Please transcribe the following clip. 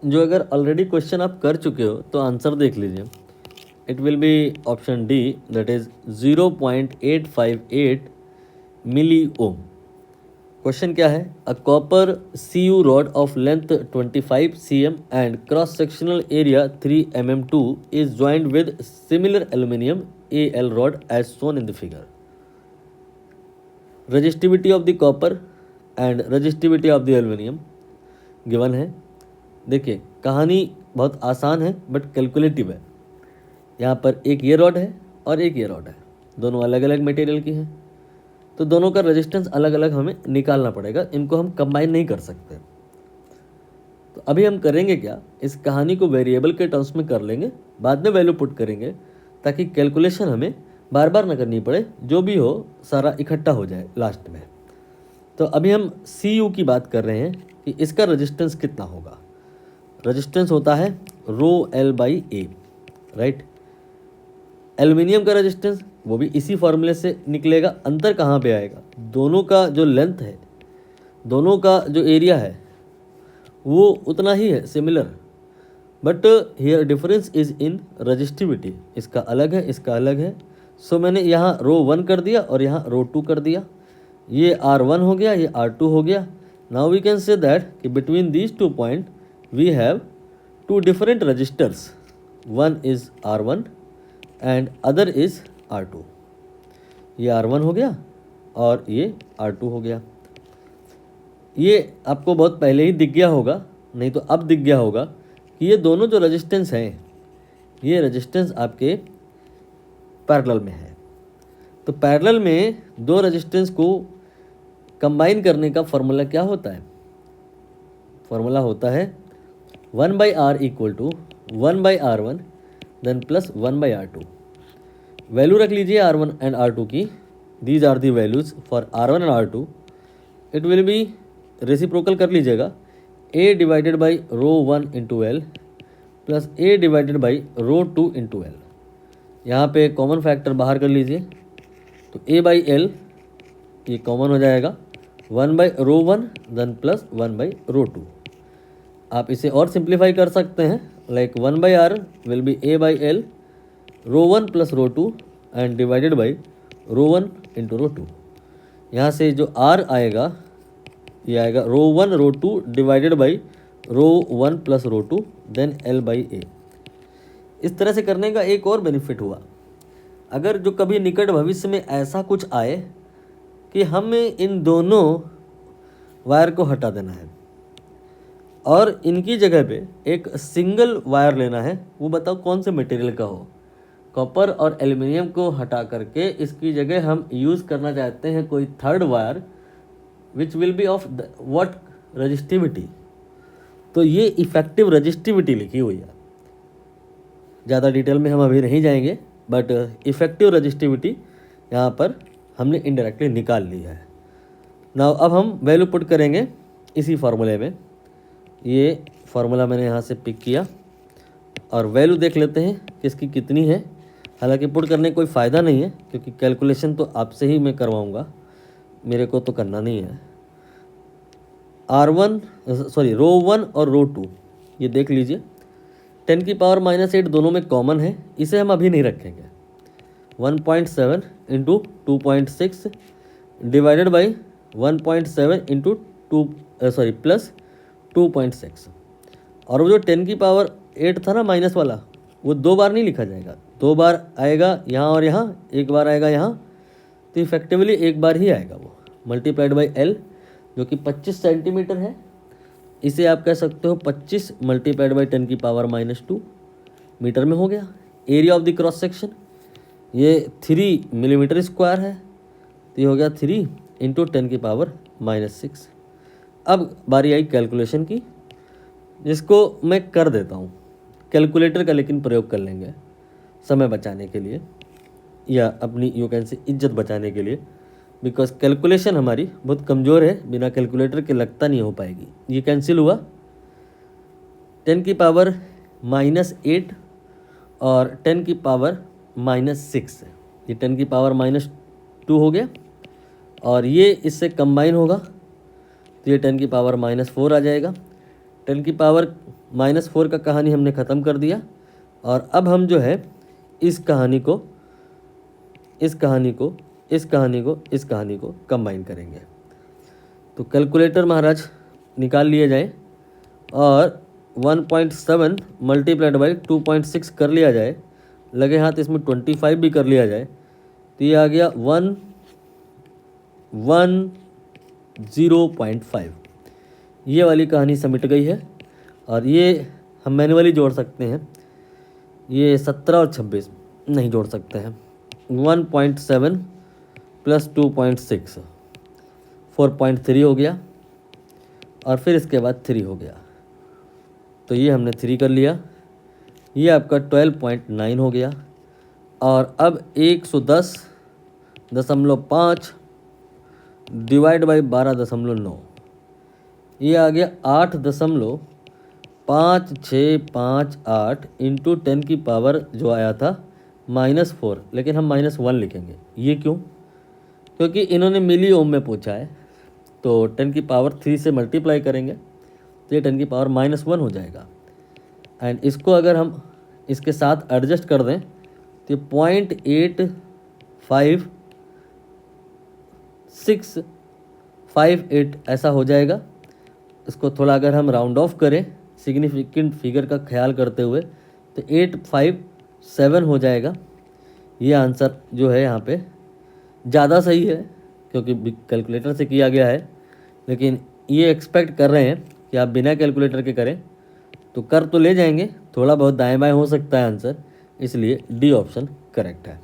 जो अगर already question आप कर चुके हो तो आंसर देख लीजिए। It will be option D, that is 0.858 milliohm. Question क्या है? A copper CU rod of length 25 cm and cross sectional area 3 mm2 is joined with similar aluminium AL rod as shown in the figure. Resistivity of the copper and resistivity of the aluminium given है। देखिए कहानी बहुत आसान है but calculative है। यहाँ पर एक ये रॉड है और एक ये रॉड है, दोनों अलग अलग मटेरियल की हैं, तो दोनों का रेजिस्टेंस अलग अलग हमें निकालना पड़ेगा, इनको हम कंबाइन नहीं कर सकते। तो अभी हम करेंगे क्या, इस कहानी को वेरिएबल के टर्म्स में कर लेंगे, बाद में वैल्यू पुट करेंगे ताकि कैलकुलेशन हमें बार बार ना करनी पड़े, जो भी हो सारा इकट्ठा हो जाए लास्ट में। तो अभी हम CU की बात कर रहे हैं कि इसका रेजिस्टेंस कितना होगा। रेजिस्टेंस होता है ρL/A, राइट। एल्युमिनियम का रेजिस्टेंस वो भी इसी फॉर्मूले से निकलेगा। अंतर कहाँ पे आएगा? दोनों का जो लेंथ है, दोनों का जो एरिया है वो उतना ही है, similar, but here difference is in resistivity. इसका अलग है, इसका अलग है। सो मैंने यहाँ ρ1 कर दिया और यहाँ ρ2 कर दिया। ये R1 हो गया, ये R2 हो गया। Now we can say that कि between these two point we have two different resistors, one is R1 and other is R2। ये R1 हो गया और ये R2 हो गया। ये आपको बहुत पहले ही दिख गया होगा, नहीं तो अब दिख गया होगा कि ये दोनों जो रेजिस्टेंस हैं, ये रेजिस्टेंस आपके पैरेलल में है। तो पैरेलल में दो रेजिस्टेंस को कंबाइन करने का फॉर्मूला क्या होता है? फॉर्मूला होता है 1/R equal to 1/R1 then plus 1/R2। Value रख लीजिए R1 एंड R2 की। These are the values for R1 and R2। It will be reciprocal कर लीजिएगा, A divided by ρ1 into L plus A divided by ρ2 into L। यहाँ पे common factor बाहर कर लीजिए, तो A/L ये कॉमन हो जाएगा, 1/ρ1 देन प्लस 1/ρ2। आप इसे और सिंप्लीफाई कर सकते हैं, like 1/R will be A/L ρ1 plus ρ2 and divided by ρ1 into ρ2। यहाँ से जो R आएगा ये आएगा ρ1 ρ2 divided by ρ1 plus ρ2 then L/A। इस तरह से करने का एक और बेनिफिट हुआ, अगर जो कभी निकट भविष्य में ऐसा कुछ आए कि हमें इन दोनों वायर को हटा देना है और इनकी जगह पे एक सिंगल वायर लेना है, वो बताओ कौन से मटेरियल का हो। कॉपर और एल्युमिनियम को हटा करके इसकी जगह हम यूज़ करना चाहते हैं कोई third wire which will be of what resistivity. तो ये इफेक्टिव रजिस्टिविटी लिखी हुई है, ज़्यादा डिटेल में हम अभी नहीं जाएंगे, बट इफेक्टिव रजिस्टिविटी यहाँ पर हमने इनडायरेक्टली निकाल ली है। नाउ अब हम वैल्यू पुट करेंगे इसी फार्मूले में। ये फार्मूला मैंने यहाँ से पिक किया और वैल्यू देख लेते हैं कि इसकी कितनी है। हालांकि पुट करने कोई फ़ायदा नहीं है क्योंकि कैलकुलेशन तो आपसे ही मैं करवाऊँगा, मेरे को तो करना नहीं है। ρ1 और ρ2 ये देख लीजिए, 10 की पावर -8 दोनों में कॉमन है, इसे हम अभी नहीं रखेंगे। 1.7 into 2.6 divided by 1.7 into plus 2.6। और वो जो 10 की पावर 8 था ना माइनस वाला, वो दो बार नहीं लिखा जाएगा, दो बार आएगा यहाँ और यहाँ, एक बार आएगा यहाँ, तो इफेक्टिवली एक बार ही आएगा वो, मल्टीप्लाइड बाई L जो कि 25 सेंटीमीटर है। इसे आप कह सकते हो 25 मल्टीप्लाइड बाई 10 की पावर -2 मीटर में हो गया। Area of the cross section ये 3 मिलीमीटर स्क्वायर है, तो ये हो गया 3 इंटू 10 की पावर -6। अब बारी आई कैलकुलेशन की, जिसको मैं कर देता हूँ कैलकुलेटर का, लेकिन प्रयोग कर लेंगे समय बचाने के लिए या अपनी यू कैन से इज्जत बचाने के लिए, बिकॉज कैलकुलेशन हमारी बहुत कमज़ोर है, बिना कैलकुलेटर के लगता नहीं हो पाएगी। ये कैंसिल हुआ, 10 की पावर -8 और 10 की पावर -6, ये 10 की पावर -2 हो गया और ये इससे कंबाइन होगा तो ये 10 की पावर -4 आ जाएगा। 10 की पावर -4 का कहानी हमने ख़त्म कर दिया। और अब हम जो है इस कहानी को कंबाइन करेंगे। तो कैलकुलेटर महाराज निकाल लिए जाए और 1.7 मल्टीप्लाइड बाई 2.6 कर लिया जाए, लगे हाथ इसमें 25 भी कर लिया जाए, तो ये आ गया 110.5। ये वाली कहानी समिट गई है। और ये हम मैन्युअली जोड़ सकते हैं, ये 17 और 26 नहीं जोड़ सकते हैं। 1.7 प्लस 2.6 4.3 हो गया, और फिर इसके बाद 3 हो गया, तो ये हमने 3 कर लिया। ये आपका 12.9 हो गया। और अब 110.5 डिवाइड बाई 12.9, ये आ गया 8.5658 इंटू 10 की पावर जो आया था -4, लेकिन हम -1 लिखेंगे। ये क्यों? क्योंकि इन्होंने मिली ओम में पूछा है, तो 10 की पावर 3 से मल्टीप्लाई करेंगे तो ये 10 की पावर -1 हो जाएगा। एंड इसको अगर हम इसके साथ एडजस्ट कर दें तो 0.85658 ऐसा हो जाएगा। इसको थोड़ा अगर हम राउंड ऑफ करें सिग्निफिकेंट फिगर का ख्याल करते हुए तो 857 हो जाएगा। ये आंसर जो है यहाँ पे ज़्यादा सही है क्योंकि कैलकुलेटर से किया गया है, लेकिन ये एक्सपेक्ट कर रहे हैं कि आप बिना कैलकुलेटर के करें तो कर तो ले जाएंगे, थोड़ा बहुत दाएं बाएं हो सकता है आंसर, इसलिए डी ऑप्शन करेक्ट है।